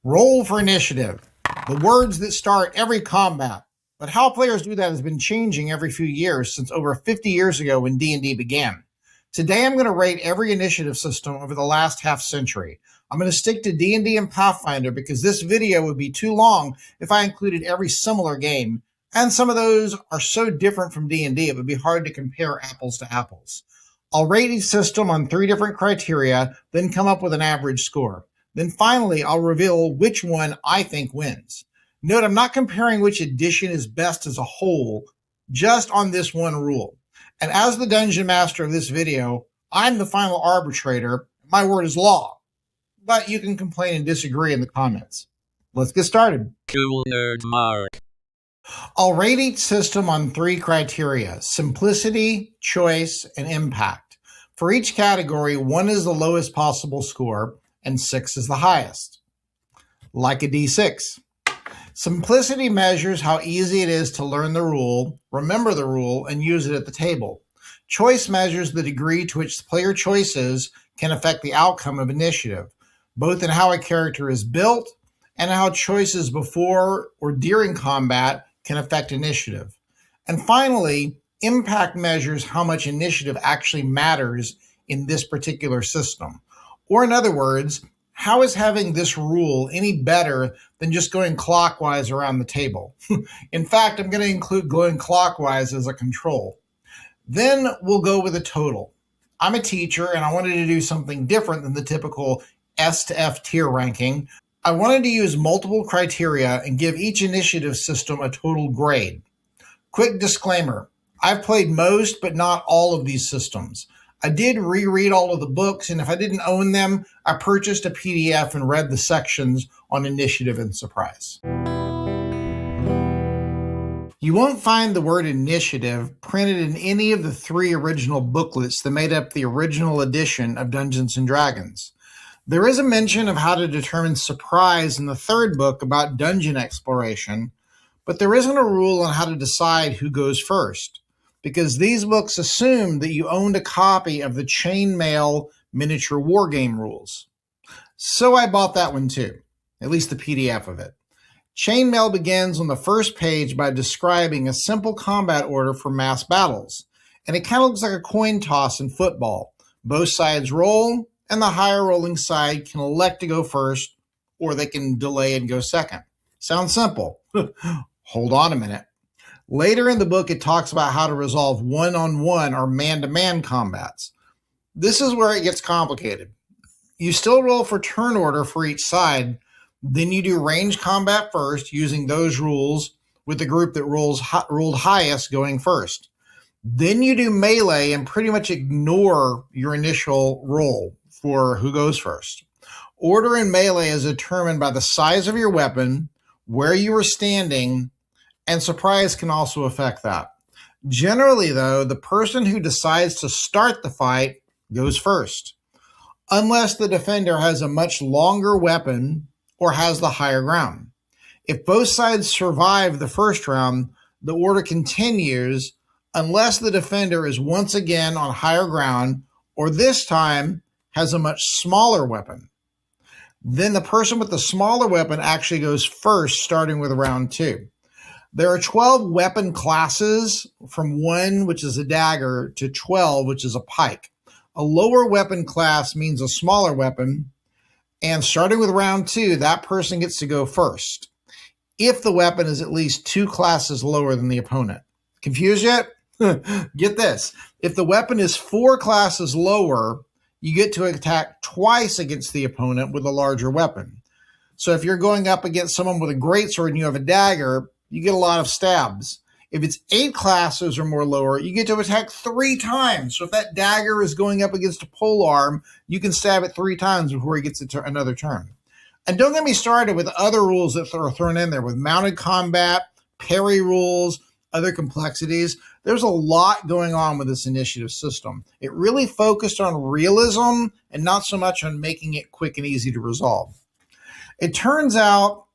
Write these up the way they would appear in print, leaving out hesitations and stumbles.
Roll for initiative, the words that start every combat. But how players do that has been changing every few years since over 50 years ago when D&D began. Today I'm going to rate every initiative system over the last half century. I'm going to stick to D&D and Pathfinder because this video would be too long if I included every similar game, and some of those are so different from D&D it would be hard to compare apples to apples. I'll rate each system on 3 different criteria, then come up with an average score. Then finally, I'll reveal which one I think wins. Note, I'm not comparing which edition is best as a whole, just on this one rule. And as the Dungeon Master of this video, I'm the final arbitrator. My word is law. But you can complain and disagree in the comments. Let's get started. Cool nerd Mark. I'll rate each system on 3 criteria: simplicity, choice, and impact. For each category, 1 is the lowest possible score, and 6 is the highest. Like a D6. Simplicity measures how easy it is to learn the rule, remember the rule, and use it at the table. Choice measures the degree to which player choices can affect the outcome of initiative, both in how a character is built and how choices before or during combat can affect initiative. And finally, impact measures how much initiative actually matters in this particular system. Or in other words, how is having this rule any better than just going clockwise around the table? In fact, I'm going to include going clockwise as a control. Then we'll go with a total. I'm a teacher and I wanted to do something different than the typical S to F tier ranking. I wanted to use multiple criteria and give each initiative system a total grade. Quick disclaimer, I've played most but not all of these systems. I did reread all of the books, and if I didn't own them, I purchased a PDF and read the sections on initiative and surprise. You won't find the word initiative printed in any of the 3 original booklets that made up the original edition of Dungeons & Dragons. There is a mention of how to determine surprise in the 3rd book about dungeon exploration, but there isn't a rule on how to decide who goes first, because these books assumed that you owned a copy of the chainmail miniature wargame rules. So I bought that one too, at least the PDF of it. Chainmail begins on the first page by describing a simple combat order for mass battles, and it kind of looks like a coin toss in football. Both sides roll, and the higher rolling side can elect to go first, or they can delay and go second. Sounds simple. Hold on a minute. Later in the book, it talks about how to resolve one-on-one or man-to-man combats. This is where it gets complicated. You still roll for turn order for each side, then you do range combat first using those rules with the group that ruled highest going first. Then you do melee and pretty much ignore your initial roll for who goes first. Order in melee is determined by the size of your weapon, where you were standing, and surprise can also affect that. Generally, though, the person who decides to start the fight goes first, unless the defender has a much longer weapon or has the higher ground. If both sides survive the first round, the order continues unless the defender is once again on higher ground or this time has a much smaller weapon. Then the person with the smaller weapon actually goes first, starting with round 2. There are 12 weapon classes from 1, which is a dagger, to 12, which is a pike. A lower weapon class means a smaller weapon, and starting with round 2, that person gets to go first, if the weapon is at least 2 classes lower than the opponent. Confused yet? Get this. If the weapon is 4 classes lower, you get to attack twice against the opponent with a larger weapon. So if you're going up against someone with a greatsword and you have a dagger, you get a lot of stabs. If it's 8 classes or more lower, you get to attack 3 times. So if that dagger is going up against a polearm, you can stab it 3 times before he gets another turn. And don't get me started with other rules that are thrown in there with mounted combat, parry rules, other complexities. There's a lot going on with this initiative system. It really focused on realism and not so much on making it quick and easy to resolve. It turns out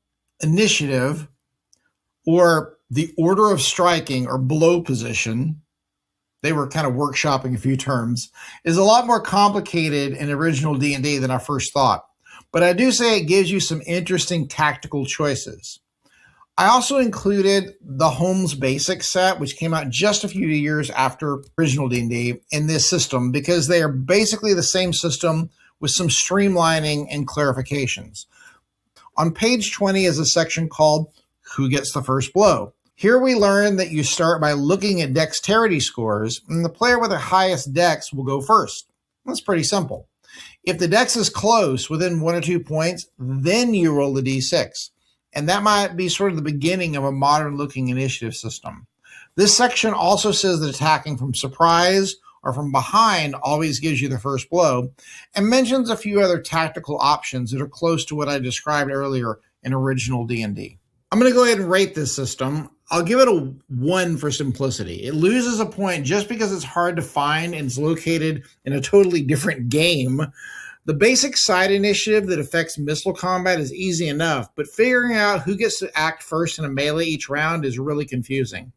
initiative, or the order of striking or blow position, they were kind of workshopping a few terms, is a lot more complicated in original D&D than I first thought. but I do say it gives you some interesting tactical choices. I also included the Holmes Basic set, which came out just a few years after original D&D, in this system because they are basically the same system with some streamlining and clarifications. On page 20 is a section called Who Gets the First Blow? Here we learn that you start by looking at dexterity scores, and the player with the highest dex will go first. That's pretty simple. If the dex is close, within 1 or 2 points, then you roll the d6. And that might be sort of the beginning of a modern-looking initiative system. This section also says that attacking from surprise or from behind always gives you the first blow, and mentions a few other tactical options that are close to what I described earlier in original D&D. I'm going to go ahead and rate this system. I'll give it a 1 for simplicity. It loses a point just because it's hard to find and it's located in a totally different game. The basic side initiative that affects missile combat is easy enough, but figuring out who gets to act first in a melee each round is really confusing.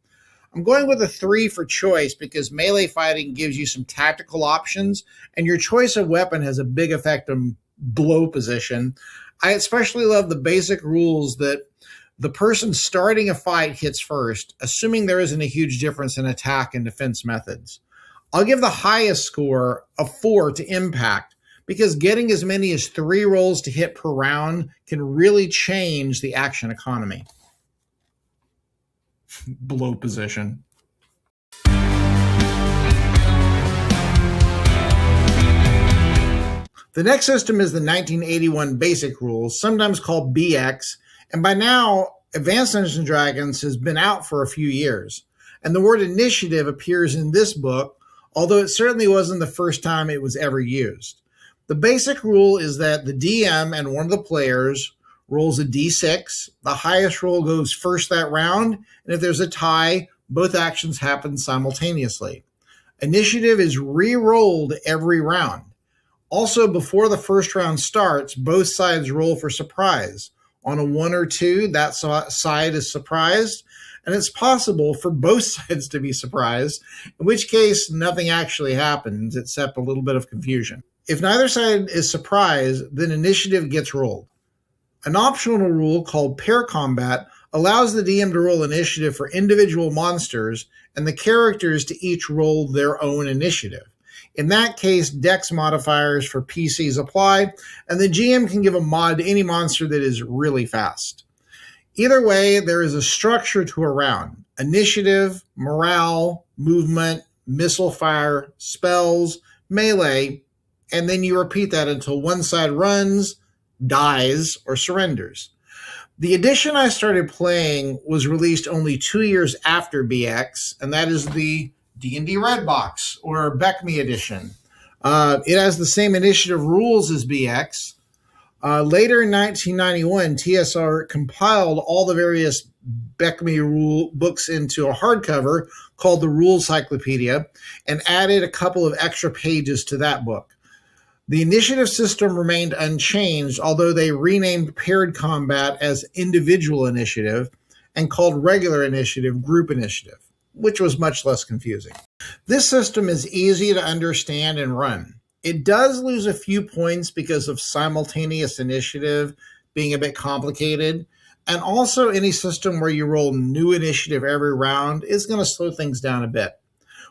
I'm going with a 3 for choice because melee fighting gives you some tactical options, and your choice of weapon has a big effect on blow position. I especially love the basic rules that the person starting a fight hits first, assuming there isn't a huge difference in attack and defense methods. I'll give the highest score a 4 to impact, because getting as many as 3 rolls to hit per round can really change the action economy. Blow position. The next system is the 1981 Basic Rules, sometimes called BX, and by now, Advanced Dungeons & Dragons has been out for a few years. And the word initiative appears in this book, although it certainly wasn't the first time it was ever used. The basic rule is that the DM and one of the players rolls a d6. The highest roll goes first that round, and if there's a tie, both actions happen simultaneously. Initiative is re-rolled every round. Also, before the first round starts, both sides roll for surprise. On a 1 or 2, that side is surprised, and it's possible for both sides to be surprised, in which case nothing actually happens except a little bit of confusion. If neither side is surprised, then initiative gets rolled. An optional rule called pair combat allows the DM to roll initiative for individual monsters, and the characters to each roll their own initiative. In that case, dex modifiers for PCs apply, and the GM can give a mod to any monster that is really fast. Either way, there is a structure to a round: initiative, morale, movement, missile fire, spells, melee, and then you repeat that until one side runs, dies, or surrenders. The edition I started playing was released only 2 years after BX, and that is the D&D Red Box, or BECMI edition. It has the same initiative rules as BX. Later in 1991, TSR compiled all the various BECMI rule books into a hardcover called the Rules Cyclopedia and added a couple of extra pages to that book. The initiative system remained unchanged, although they renamed paired combat as individual initiative and called regular initiative group initiative, which was much less confusing. This system is easy to understand and run. It does lose a few points because of simultaneous initiative being a bit complicated, and also any system where you roll new initiative every round is going to slow things down a bit.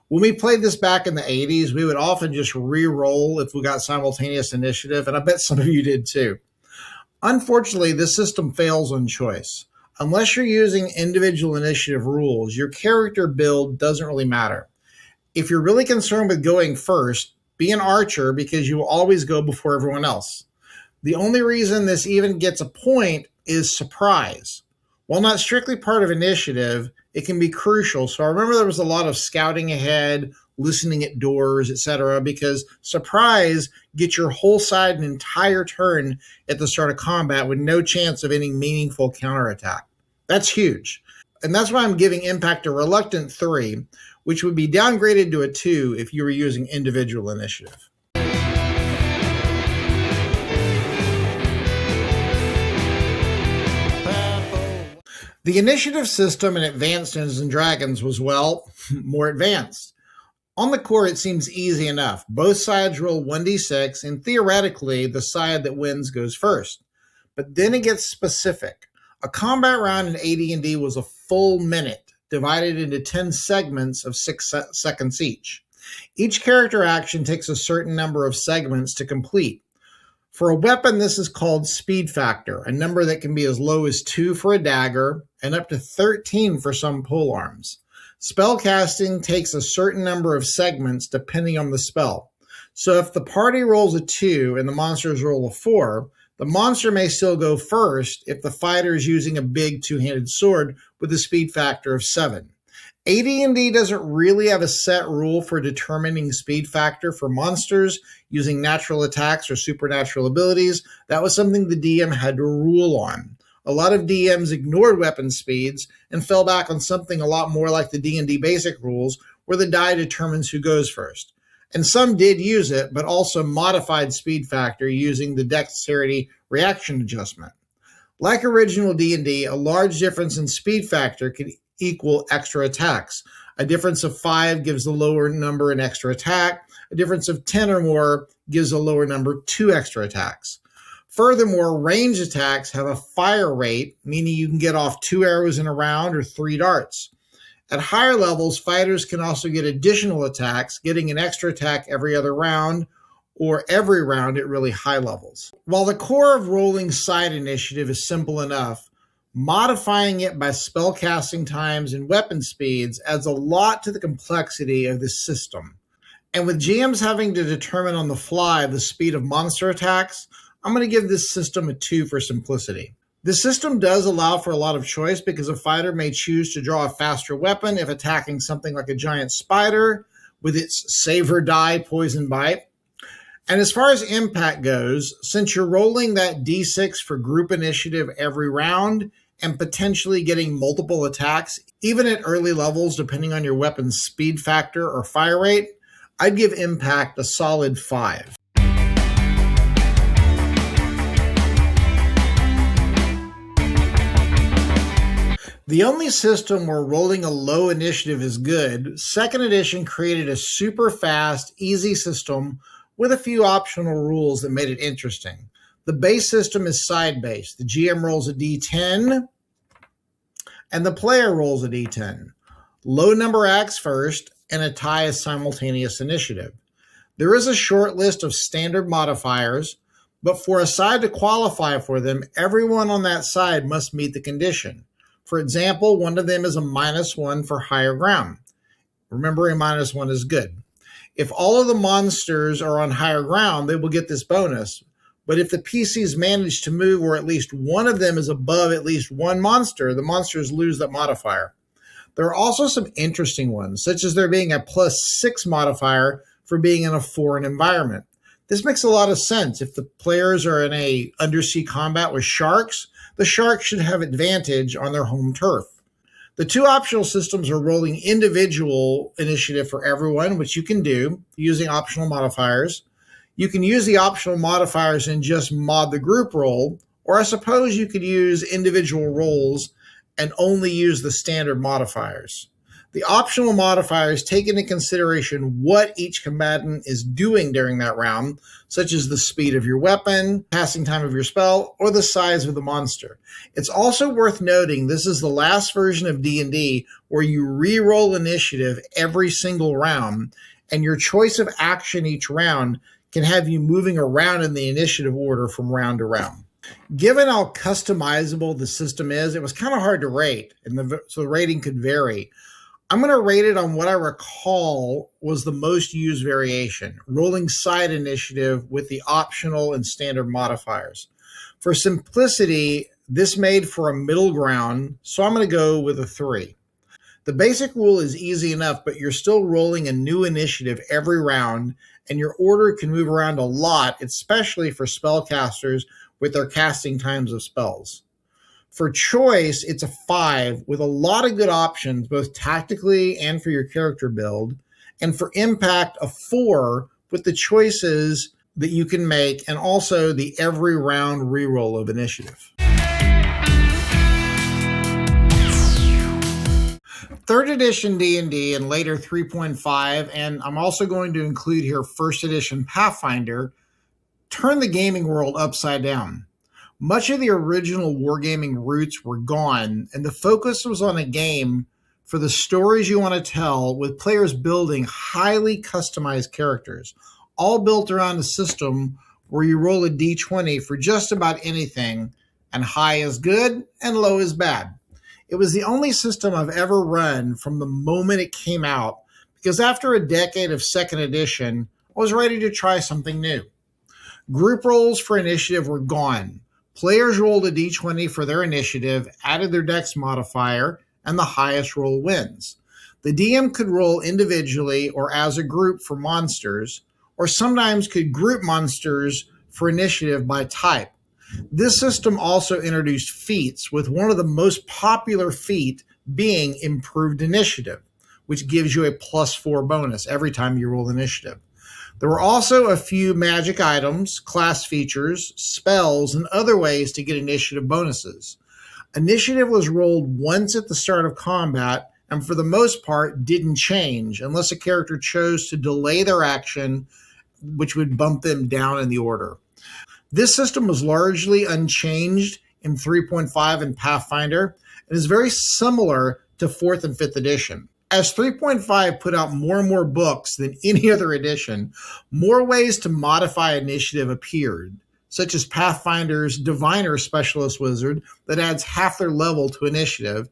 When we played this back in the 80s, we would often just re-roll if we got simultaneous initiative, and I bet some of you did too. Unfortunately, this system fails on choice. Unless you're using individual initiative rules, your character build doesn't really matter. If you're really concerned with going first, be an archer because you will always go before everyone else. The only reason this even gets a point is surprise. While not strictly part of initiative, it can be crucial. So I remember there was a lot of scouting ahead, listening at doors, etc., because surprise gets your whole side an entire turn at the start of combat with no chance of any meaningful counterattack. That's huge. And that's why I'm giving impact a reluctant 3, which would be downgraded to a 2 if you were using individual initiative. The initiative system in Advanced Dungeons & Dragons was, well, more advanced. On the core, it seems easy enough. Both sides roll 1d6, and theoretically, the side that wins goes first. But then it gets specific. A combat round in AD&D was a full minute, divided into 10 segments of 6 seconds each. Each character action takes a certain number of segments to complete. For a weapon, this is called speed factor, a number that can be as low as 2 for a dagger and up to 13 for some polearms. Spellcasting takes a certain number of segments depending on the spell. So if the party rolls a 2 and the monsters roll a 4, the monster may still go first if the fighter is using a big two-handed sword with a speed factor of 7. AD&D doesn't really have a set rule for determining speed factor for monsters using natural attacks or supernatural abilities. That was something the DM had to rule on. A lot of DMs ignored weapon speeds and fell back on something a lot more like the D&D basic rules, where the die determines who goes first. And some did use it, but also modified speed factor using the dexterity reaction adjustment. Like original D&D, a large difference in speed factor can equal extra attacks. A difference of 5 gives the lower number an extra attack. A difference of 10 or more gives a lower number 2 extra attacks. Furthermore, ranged attacks have a fire rate, meaning you can get off 2 arrows in a round or 3 darts. At higher levels, fighters can also get additional attacks, getting an extra attack every other round or every round at really high levels. While the core of rolling side initiative is simple enough, modifying it by spellcasting times and weapon speeds adds a lot to the complexity of this system. And with GMs having to determine on the fly the speed of monster attacks, I'm going to give this system a 2 for simplicity. The system does allow for a lot of choice because a fighter may choose to draw a faster weapon if attacking something like a giant spider with its save or die poison bite. And as far as impact goes, since you're rolling that d6 for group initiative every round and potentially getting multiple attacks, even at early levels depending on your weapon's speed factor or fire rate, I'd give impact a solid 5. The only system where rolling a low initiative is good, 2nd edition created a super fast, easy system with a few optional rules that made it interesting. The base system is side-based. The GM rolls a d10, and the player rolls a d10. Low number acts first, and a tie is simultaneous initiative. There is a short list of standard modifiers, but for a side to qualify for them, everyone on that side must meet the condition. For example, one of them is a -1 for higher ground. Remember, a -1 is good. If all of the monsters are on higher ground, they will get this bonus. But if the PCs manage to move or at least one of them is above at least one monster, the monsters lose that modifier. There are also some interesting ones, such as there being a +6 modifier for being in a foreign environment. This makes a lot of sense. If the players are in a undersea combat with sharks, the sharks should have advantage on their home turf. The 2 optional systems are rolling individual initiative for everyone, which you can do using optional modifiers. You can use the optional modifiers and just mod the group roll, or I suppose you could use individual rolls and only use the standard modifiers. The optional modifiers take into consideration what each combatant is doing during that round, such as the speed of your weapon, passing time of your spell, or the size of the monster. It's also worth noting this is the last version of D&D where you re-roll initiative every single round, and your choice of action each round can have you moving around in the initiative order from round to round. Given how customizable the system is, it was kind of hard to rate, and so the rating could vary. I'm going to rate it on what I recall was the most used variation, rolling side initiative with the optional and standard modifiers. For simplicity, this made for a middle ground, so I'm going to go with a 3. The basic rule is easy enough, but you're still rolling a new initiative every round, and your order can move around a lot, especially for spellcasters with their casting times of spells. For choice, it's a 5 with a lot of good options, both tactically and for your character build. And for impact, a 4 with the choices that you can make and also the every round reroll of initiative. Third edition D&D and later 3.5, and I'm also going to include here first edition Pathfinder, turned the gaming world upside down. Much of the original wargaming roots were gone, and the focus was on a game for the stories you want to tell, with players building highly customized characters, all built around a system where you roll a d20 for just about anything, and high is good and low is bad. It was the only system I've ever run from the moment it came out, because after a decade of second edition, I was ready to try something new. Group rolls for initiative were gone. Players rolled a d20 for their initiative, added their dex modifier, and the highest roll wins. The DM could roll individually or as a group for monsters, or sometimes could group monsters for initiative by type. This system also introduced feats, with one of the most popular feat being improved initiative, which gives you a +4 bonus every time you roll initiative. There were also a few magic items, class features, spells, and other ways to get initiative bonuses. Initiative was rolled once at the start of combat, and for the most part didn't change unless a character chose to delay their action, which would bump them down in the order. This system was largely unchanged in 3.5 and Pathfinder, and is very similar to 4th and 5th edition. As 3.5 put out more and more books than any other edition, more ways to modify initiative appeared, such as Pathfinder's Diviner Specialist Wizard that adds half their level to initiative,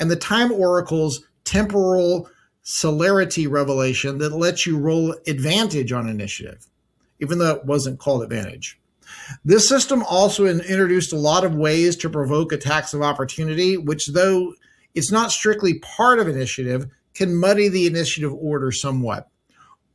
and the Time Oracle's Temporal Celerity Revelation that lets you roll advantage on initiative, even though it wasn't called advantage. This system also introduced a lot of ways to provoke attacks of opportunity, which, though it's not strictly part of initiative, can muddy the initiative order somewhat.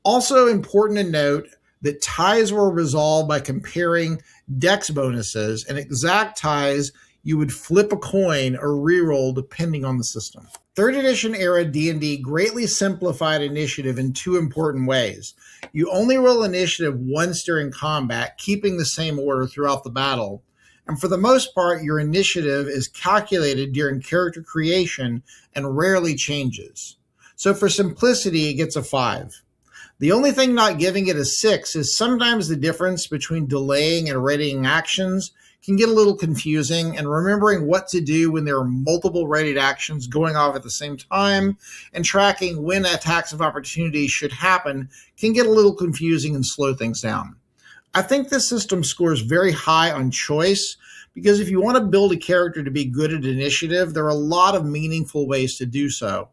Also important to note that ties were resolved by comparing dex bonuses, and exact ties you would flip a coin or reroll depending on the system. Third edition era D&D greatly simplified initiative in two important ways. You only roll initiative once during combat, keeping the same order throughout the battle. And for the most part, your initiative is calculated during character creation and rarely changes. So for simplicity, it gets a 5. The only thing not giving it a 6 is sometimes the difference between delaying and readying actions can get a little confusing, and remembering what to do when there are multiple readied actions going off at the same time and tracking when attacks of opportunity should happen can get a little confusing and slow things down. I think this system scores very high on choice, because if you want to build a character to be good at initiative, there are a lot of meaningful ways to do so.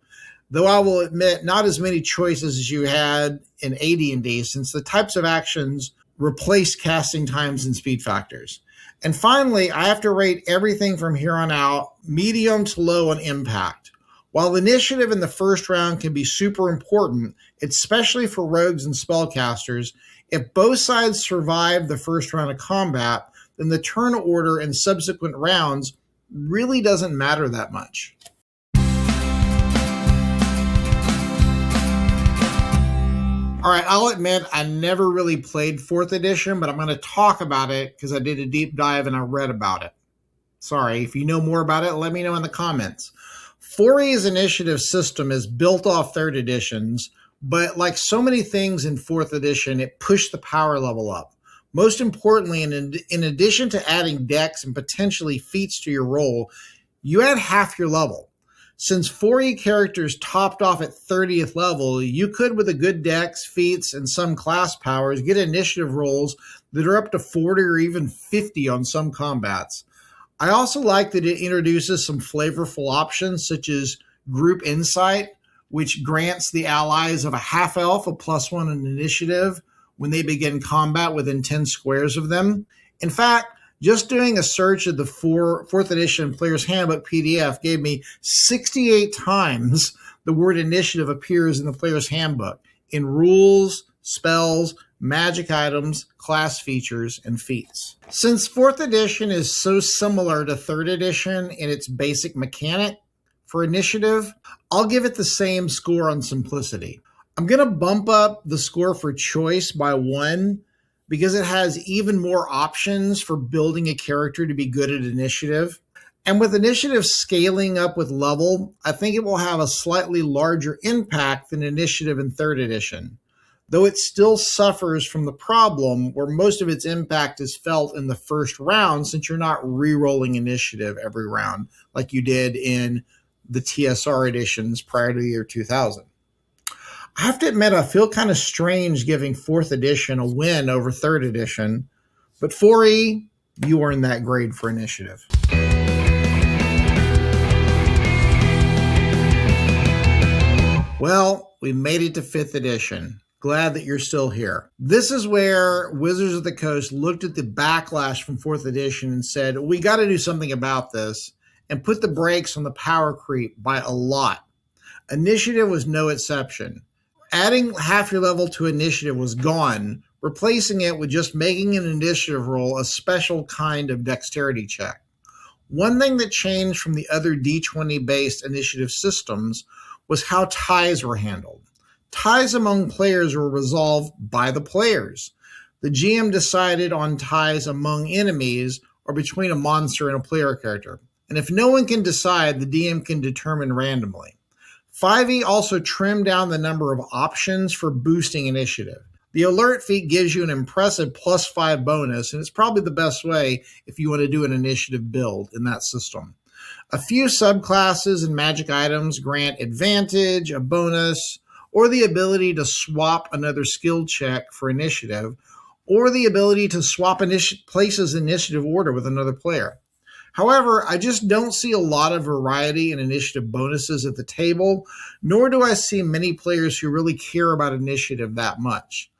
Though I will admit, not as many choices as you had in AD&D, since the types of actions replaced casting times and speed factors. And finally, I have to rate everything from here on out medium to low on impact. While initiative in the first round can be super important, especially for rogues and spellcasters, if both sides survive the first round of combat, then the turn order and subsequent rounds really doesn't matter that much. All right, I'll admit I never really played 4th edition, but I'm going to talk about it because I did a deep dive and I read about it. Sorry, if you know more about it, let me know in the comments. 4E's initiative system is built off 3rd editions, but like so many things in 4th edition, it pushed the power level up. Most importantly, in addition to adding dex and potentially feats to your roll, you add half your level. Since 4E characters topped off at 30th level, you could, with a good dex, feats, and some class powers, get initiative rolls that are up to 40 or even 50 on some combats. I also like that it introduces some flavorful options, such as Group Insight, which grants the allies of a half-elf a +1 in initiative when they begin combat within 10 squares of them. In fact, just doing a search of the 4th edition Player's Handbook PDF gave me 68 times the word initiative appears in the Player's Handbook, in rules, spells, magic items, class features, and feats. Since 4th edition is so similar to 3rd edition in its basic mechanic for initiative, I'll give it the same score on simplicity. I'm going to bump up the score for choice by 1, because it has even more options for building a character to be good at initiative. And with initiative scaling up with level, I think it will have a slightly larger impact than initiative in 3rd edition, though it still suffers from the problem where most of its impact is felt in the first round since you're not re-rolling initiative every round like you did in the TSR editions prior to the year 2000. I have to admit, I feel kind of strange giving 4th edition a win over 3rd edition, but 4E, you earned that grade for initiative. Well, we made it to 5th edition. Glad that you're still here. This is where Wizards of the Coast looked at the backlash from 4th edition and said, we got to do something about this, and put the brakes on the power creep by a lot. Initiative was no exception. Adding half your level to initiative was gone, replacing it with just making an initiative roll a special kind of dexterity check. One thing that changed from the other D20-based initiative systems was how ties were handled. Ties among players were resolved by the players. The GM decided on ties among enemies or between a monster and a player character. And if no one can decide, the DM can determine randomly. 5e also trimmed down the number of options for boosting initiative. The alert feat gives you an impressive +5 bonus, and it's probably the best way if you want to do an initiative build in that system. A few subclasses and magic items grant advantage, a bonus, or the ability to swap another skill check for initiative, or the ability to swap places initiative order with another player. However, I just don't see a lot of variety in initiative bonuses at the table, nor do I see many players who really care about initiative that much.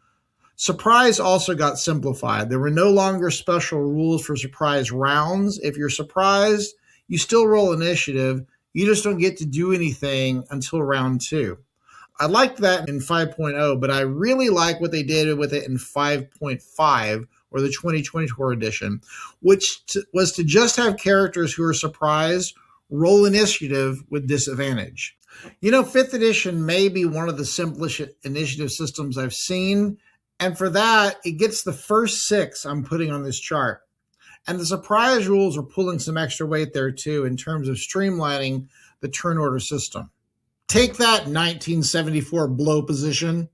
Surprise also got simplified. There were no longer special rules for surprise rounds. If you're surprised, you still roll initiative. You just don't get to do anything until round 2. I liked that in 5.0, but I really like what they did with it in 5.5, or the 2024 edition, which was to just have characters who are surprised roll initiative with disadvantage. You know, 5th edition may be one of the simplest initiative systems I've seen, and for that, it gets the first 6 I'm putting on this chart. And the surprise rules are pulling some extra weight there too in terms of streamlining the turn order system. Take that 1974 blow position.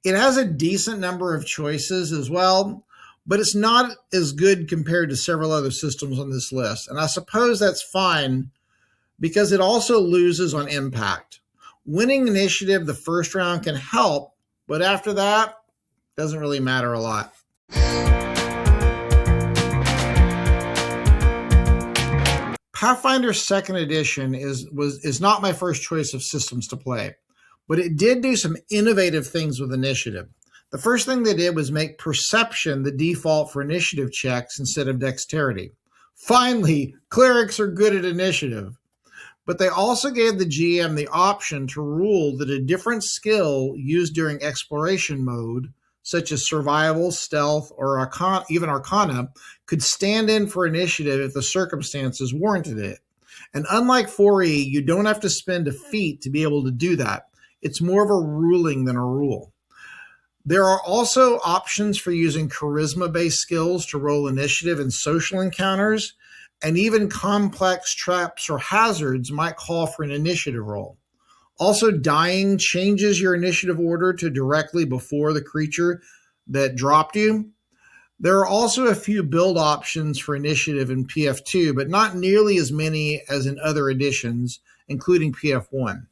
It has a decent number of choices as well, but it's not as good compared to several other systems on this list. And I suppose that's fine because it also loses on impact. Winning initiative the first round can help, but after that, doesn't really matter a lot. Pathfinder 2nd edition is not my first choice of systems to play, but it did do some innovative things with initiative. The first thing they did was make perception the default for initiative checks instead of dexterity. Finally, clerics are good at initiative. But they also gave the GM the option to rule that a different skill used during exploration mode, such as survival, stealth, or even arcana, could stand in for initiative if the circumstances warranted it. And unlike 4E, you don't have to spend a feat to be able to do that. It's more of a ruling than a rule. There are also options for using charisma-based skills to roll initiative in social encounters, and even complex traps or hazards might call for an initiative roll. Also, dying changes your initiative order to directly before the creature that dropped you. There are also a few build options for initiative in PF2, but not nearly as many as in other editions, including PF1.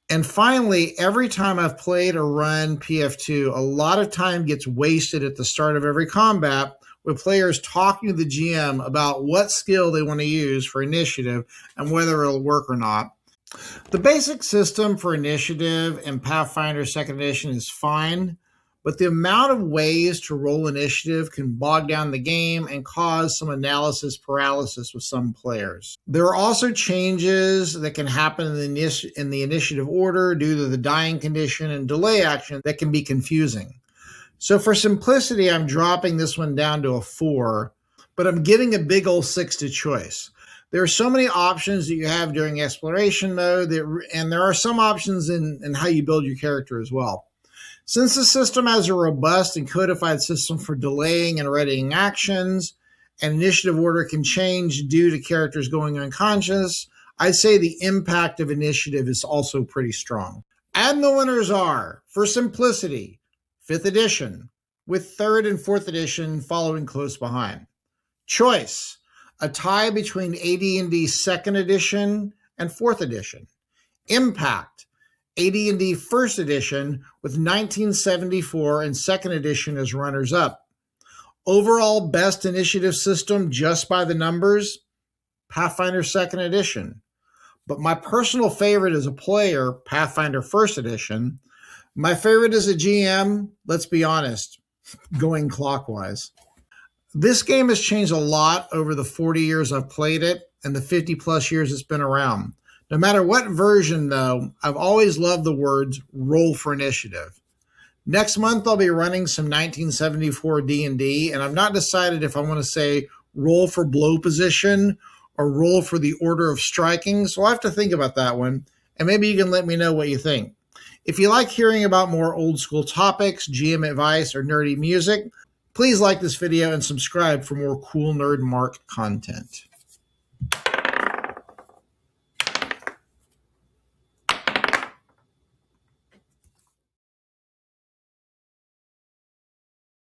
And finally, every time I've played or run PF2, a lot of time gets wasted at the start of every combat with players talking to the GM about what skill they want to use for initiative and whether it'll work or not. The basic system for initiative in Pathfinder 2nd edition is fine, but the amount of ways to roll initiative can bog down the game and cause some analysis paralysis with some players. There are also changes that can happen in the initiative order due to the dying condition and delay action that can be confusing. So for simplicity, I'm dropping this one down to a 4, but I'm giving a big old 6 to choice. There are so many options that you have during exploration mode, and there are some options in how you build your character as well. Since the system has a robust and codified system for delaying and readying actions, and initiative order can change due to characters going unconscious, I'd say the impact of initiative is also pretty strong. And the winners are, for simplicity, 5th edition, with 3rd and 4th edition following close behind. Choice, a tie between AD&D 2nd edition and 4th edition. Impact, AD&D 1st edition with 1974 and 2nd edition as runners-up. Overall best initiative system just by the numbers, Pathfinder 2nd edition. But my personal favorite as a player, Pathfinder 1st edition. My favorite as a GM, let's be honest, going clockwise. This game has changed a lot over the 40 years I've played it and the 50 plus years it's been around. No matter what version, though, I've always loved the words roll for initiative. Next month, I'll be running some 1974 D&D, and I've not decided if I want to say roll for blow position or roll for the order of striking, so I'll have to think about that one, and maybe you can let me know what you think. If you like hearing about more old school topics, GM advice, or nerdy music, please like this video and subscribe for more cool Nerd Mark content.